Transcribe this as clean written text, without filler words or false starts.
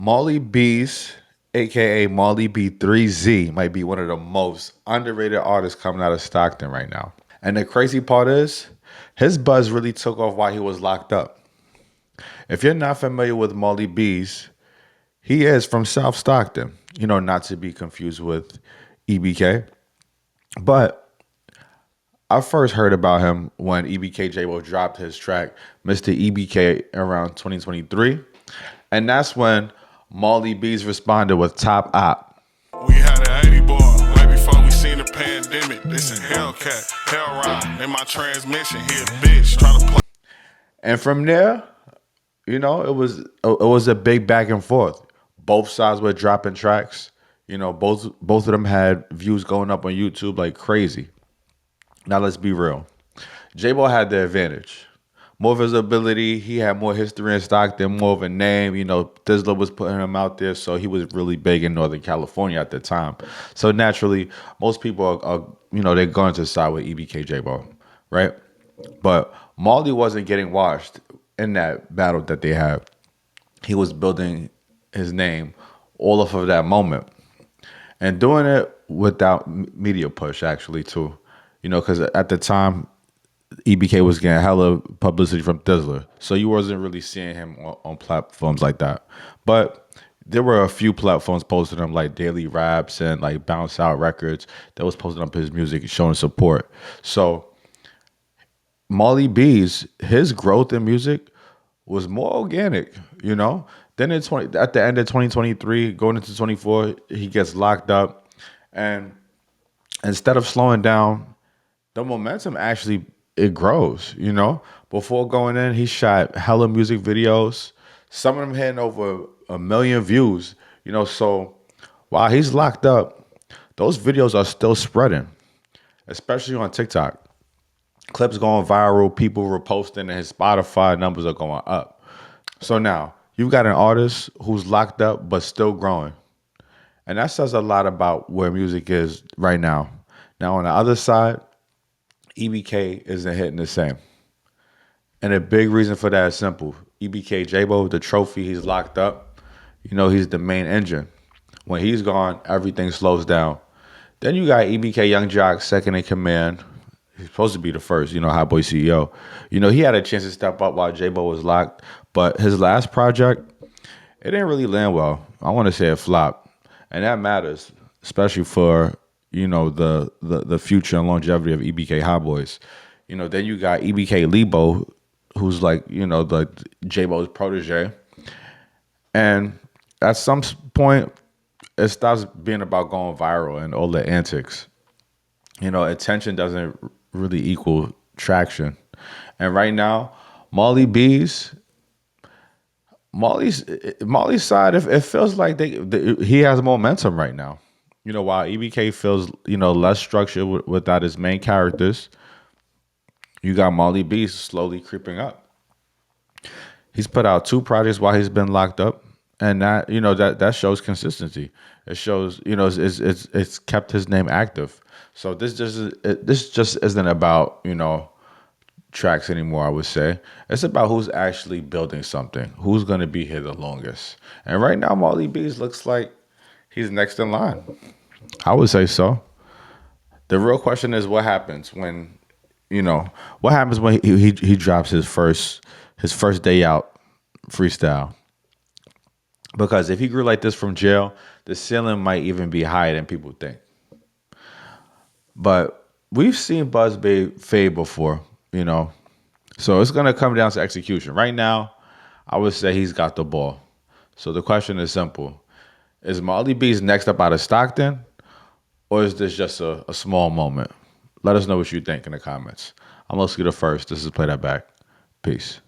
Marleybee, aka Marleybee3z, might be one of the most underrated artists coming out of Stockton right now. And the crazy part is, his buzz really took off while he was locked up. If you're not familiar with Marleybee, he is from South Stockton. Not to be confused with EBK. But I first heard about him when EBK J-Bo dropped his track, Mr. EBK, around 2023. And that's when Marleybee responded with Top Op. We had an 80 ball way before we seen the pandemic. This a Hellcat, hell ride in my transmission. He a bitch trying to play. And from there, it was a big back and forth. Both sides were dropping tracks. Both of them had views going up on YouTube like crazy. Now let's be real. J-Bo had the advantage. More visibility. He had more history in Stockton, more of a name. Thizzler was putting him out there, so he was really big in Northern California at the time. So naturally, most people are they're going to side with EBK J-Bo, right? But Marley wasn't getting washed in that battle that they had. He was building his name all off of that moment and doing it without media push, actually, too. Because at the time, EBK was getting hella publicity from Thizzler, so you wasn't really seeing him on platforms like that. But there were a few platforms posting him, like Daily Raps and like Bounce Out Records, that was posting up his music, showing support. So Marleybee, his growth in music was more organic, Then at the end of 2023, going into 24, he gets locked up, and instead of slowing down, the momentum actually it grows, Before going in, he shot hella music videos, some of them hitting over 1 million views, So while he's locked up, those videos are still spreading, especially on TikTok. Clips going viral, people reposting, and his Spotify numbers are going up. So now you've got an artist who's locked up but still growing. And that says a lot about where music is right now. Now on the other side, EBK isn't hitting the same. And a big reason for that is simple. EBK J-Bo, the trophy, he's locked up. He's the main engine. When he's gone, everything slows down. Then you got EBK Young Jock, second in command. He's supposed to be the first, Hot Boy CEO. He had a chance to step up while J-Bo was locked. But his last project, it didn't really land well. I want to say it flopped. And that matters, especially for, the future and longevity of EBK Hot Boys. Then you got EBK Lebo, who's like, the J-Bo's protege. And at some point, it stops being about going viral and all the antics. Attention doesn't really equal traction. And right now, Marley's side, it feels like he has momentum right now. While EBK feels, less structured without his main characters, you got Marleybee slowly creeping up. He's put out 2 projects while he's been locked up, and that shows consistency. It shows, it's kept his name active. So this just isn't about, tracks anymore, I would say. It's about who's actually building something, who's going to be here the longest. And right now, Marleybee looks like he's next in line. I would say so. The real question is what happens when, he drops his first day out freestyle. Because if he grew like this from jail, the ceiling might even be higher than people think. But we've seen Buzz fade before, So it's going to come down to execution. Right now, I would say he's got the ball. So the question is simple. Is Marleybee next up out of Stockton? Or is this just a small moment? Let us know what you think in the comments. I'm Lowski the First. This is Play That Back. Peace.